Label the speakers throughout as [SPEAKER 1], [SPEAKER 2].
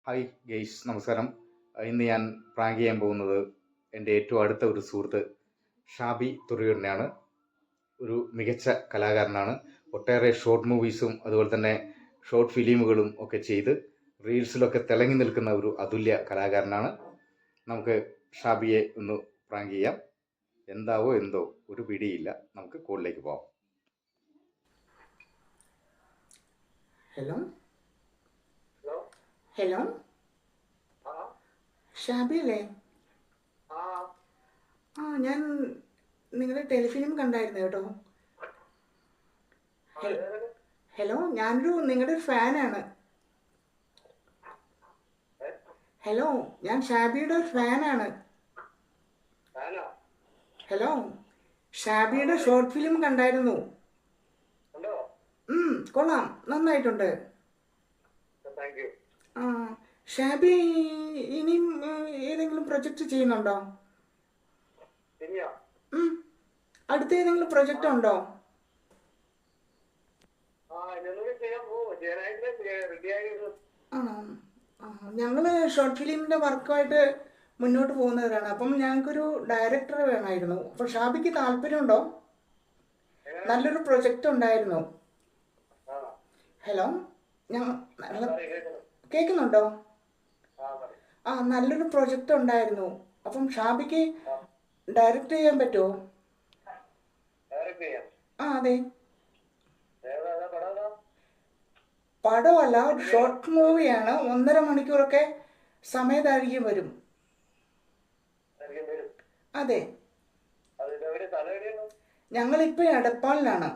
[SPEAKER 1] Hi guys, നമസ്കാരം. ഇന്ന് ഞാൻ പ്രാങ്ക് ചെയ്യാൻ പോകുന്നത് എൻ്റെ ഏറ്റവും അടുത്ത ഒരു സുഹൃത്ത് ഷാബി തുറയൂരിനെയാണ്. ഒരു മികച്ച കലാകാരനാണ്. ഒട്ടേറെ ഷോർട്ട് മൂവീസും അതുപോലെ തന്നെ ഷോർട്ട് ഫിലിമുകളും ഒക്കെ ചെയ്ത് റീൽസിലൊക്കെ തിളങ്ങി നിൽക്കുന്ന ഒരു അതുല്യ കലാകാരനാണ്. നമുക്ക് ഷാബിയെ ഒന്ന് പ്രാങ്ക് ചെയ്യാം. എന്താവോ എന്തോ ഒരു പിടിയില്ല. നമുക്ക് കോളിലേക്ക് പോകാം.
[SPEAKER 2] ഹലോ ഹലോ ഷാബി അല്ലേ? ഞാൻ നിങ്ങളുടെ ടെലിഫിലിം കണ്ടായിരുന്നു കേട്ടോ. ഹലോ, ഞാനൊരു നിങ്ങളുടെ ഫാനാണ്. ഹലോ, ഞാൻ ഷാബിയുടെ ഫാനാണ്. ഹലോ, ഷാബിയുടെ ഷോർട്ട് ഫിലിം കണ്ടായിരുന്നു. കൊള്ളാം, നന്നായിട്ടുണ്ട്. ഷാബി ഇനിയും ഏതെങ്കിലും പ്രൊജക്റ്റ് ചെയ്യുന്നുണ്ടോ? അടുത്ത ഏതെങ്കിലും പ്രൊജക്റ്റ് ഉണ്ടോ? ആണോ? ഞങ്ങള് ഷോർട്ട് ഫിലിമിന്റെ വർക്കുമായിട്ട് മുന്നോട്ട് പോകുന്നവരാണ്. അപ്പം ഞങ്ങൾക്കൊരു ഡയറക്ടറെ വേണമായിരുന്നു. അപ്പോൾ ഷാബിക്ക് താല്പര്യമുണ്ടോ? നല്ലൊരു പ്രൊജക്റ്റ് ഉണ്ടായിരുന്നു. ഹലോ, കേൾക്കുന്നുണ്ടോ? നല്ലൊരു പ്രൊജക്റ്റ് ഉണ്ടായിരുന്നു. അപ്പം ഷാബിക്ക് ഡയറക്റ്റ് ചെയ്യാൻ പറ്റുമോ? അതെ. പടമല്ല, ഒരു ഷോർട്ട് മൂവിയാണ്. 1.5 മണിക്കൂറൊക്കെ സമയദൈർഘ്യം വരും. അതെ, ഞങ്ങളിപ്പോ എടപ്പാളിലാണ്.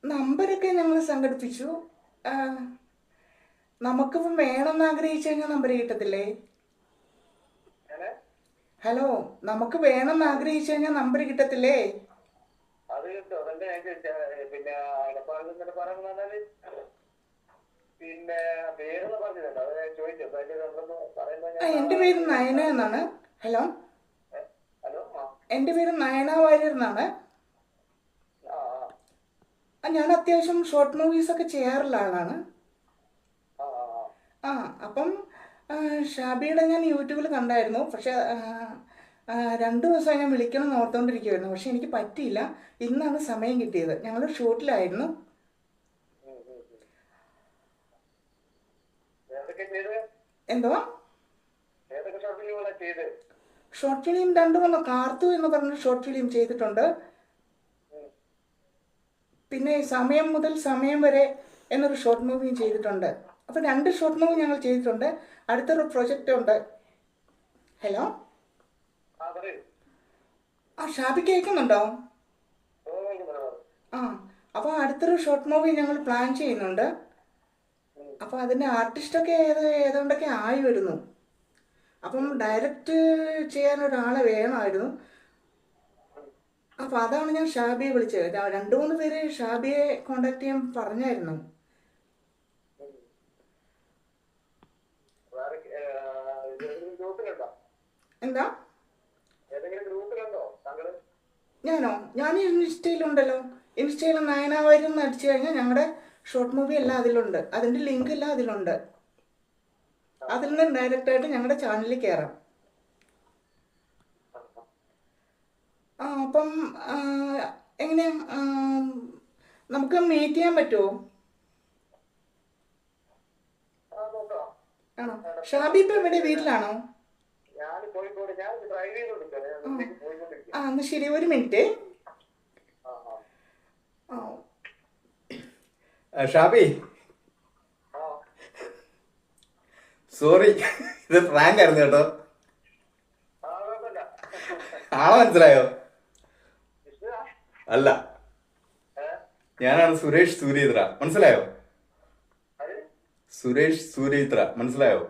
[SPEAKER 2] നമ്പരൊക്കെ ഞങ്ങൾ സംഘടിപ്പിച്ചു. നമുക്കിപ്പം വേണമെന്ന് ആഗ്രഹിച്ചു കഴിഞ്ഞാൽ നമ്പർ കിട്ടത്തില്ലേ? ഹലോ, നമുക്ക് വേണമെന്ന് ആഗ്രഹിച്ചു കഴിഞ്ഞാൽ നമ്പർ കിട്ടത്തില്ലേ? എൻ്റെ പേര് നയന എന്നാണ്. ഹലോ, എൻ്റെ പേര് നയന വാര്യർ എന്നാണ്. ഞാൻ അത്യാവശ്യം ഷോർട്ട് മൂവീസൊക്കെ ചെയ്യാറുള്ള ആളാണ്. അപ്പം ഷാബിയുടെ ഞാൻ യൂട്യൂബിൽ കണ്ടായിരുന്നു. പക്ഷെ 2 ദിവസമായി ഞാൻ വിളിക്കണം എന്ന് ഓർത്തുകൊണ്ടിരിക്കുമായിരുന്നു. പക്ഷെ എനിക്ക് പറ്റിയില്ല. ഇന്നാണ് സമയം കിട്ടിയത്. ഞങ്ങൾ ഷൂട്ടിലായിരുന്നു. എന്തോ ഷോർട്ട് ഫിലിം 2 കാർത്തു എന്ന് പറഞ്ഞ ഷോർട്ട് ഫിലിം ചെയ്തിട്ടുണ്ട്. പിന്നെ സമയം മുതൽ സമയം വരെ എന്നൊരു ഷോർട്ട് മൂവിയും ചെയ്തിട്ടുണ്ട്. അപ്പോൾ 2 ഷോർട്ട് മൂവി ഞങ്ങൾ ചെയ്തിട്ടുണ്ട്. അടുത്തൊരു പ്രൊജക്റ്റ് ഉണ്ട്. ഹലോ, ഷാബി കേൾക്കുന്നുണ്ടോ? അപ്പോൾ അടുത്തൊരു ഷോർട്ട് മൂവി ഞങ്ങൾ പ്ലാൻ ചെയ്യുന്നുണ്ട്. അപ്പോൾ അതിൻ്റെ ആർട്ടിസ്റ്റൊക്കെ ഏതുകൊണ്ടൊക്കെ ആയി വരുന്നു. അപ്പം ഡയറക്റ്റ് ചെയ്യാൻ ഒരാളെ വേണമായിരുന്നു. അപ്പോൾ അതാണ് ഞാൻ ഷാബിയെ വിളിച്ചത്. 2-3 പേര് ഷാബിയെ കോണ്ടാക്ട് ചെയ്യാൻ പറഞ്ഞായിരുന്നു. എന്താ? ഞാൻ ഇൻസ്റ്റയിലുണ്ടല്ലോ. ഇൻസ്റ്റയിൽ നയനാവാര്യം അടിച്ചു കഴിഞ്ഞാൽ ഞങ്ങളുടെ ഷോർട്ട് മൂവി എല്ലാം അതിലുണ്ട്. അതിൻ്റെ ലിങ്ക് എല്ലാം അതിലുണ്ട്. അതിൽ നിന്ന് ഡയറക്റ്റായിട്ട് ഞങ്ങളുടെ ചാനലിൽ കയറാം. അപ്പം എങ്ങനെയാ, നമുക്ക് മീറ്റ് ചെയ്യാൻ പറ്റുമോ? ആണോ? ഷാബി ഇപ്പം ഇവിടെ വീട്ടിലാണോ? എന്നാ ശരി, 1 മിനിറ്റ്.
[SPEAKER 1] ഷാബി, സോറി, ഇത് പ്രാങ്ക് ആയിരുന്നു കേട്ടോ. ആളെ മനസ്സിലായോ? അല്ല, ഞാനാണ് സുരേഷ് സൂര്യത്ര. മനസ്സിലായോ? സുരേഷ് സൂര്യത്ര മനസ്സിലായോ?